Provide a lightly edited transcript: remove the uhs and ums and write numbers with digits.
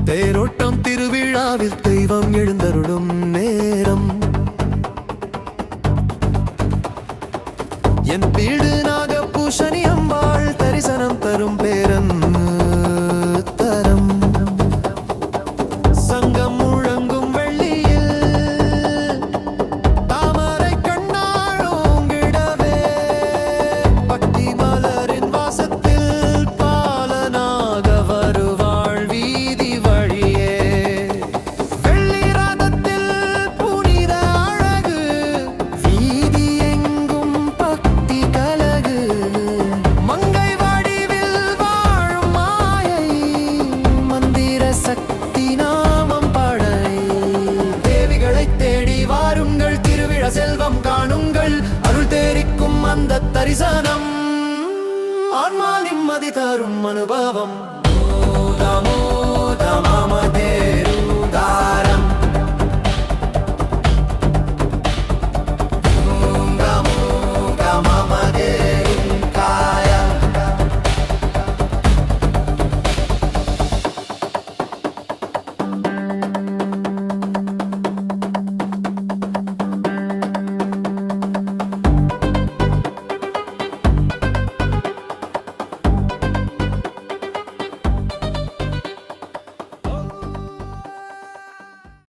தேரோட்டம் திருவிழாவில் தெய்வம் எழுந்தருளும் நேரம். என் வீடு நாகபூஷணி அம்பாள் தரிசனம் தரும் பேரன் தரம். சங்கம் முழங்கும் வெள்ளியில் தாமரை கண்ணாழோங்கிடவே பக்தி மலரின் வாசத்தில் பாலனாக வருவாள் வீதி வழியே. வெள்ளி ரதத்தில் புனித அழகு வீதி எங்கும் பக்தி கலகு. மங்கை வடிவில் வாழும் மாயை மந்திர சக்தி நாமம் படை. தேவிகளை தேடி வாருங்கள், திருவிழா செல்வம் காணுங்கள், அருள் தேரிக்கும் அந்த தரிசனம் ஆன்மா நிம்மதி தரும் அனுபவம். மோதமோ தமமதேரு தார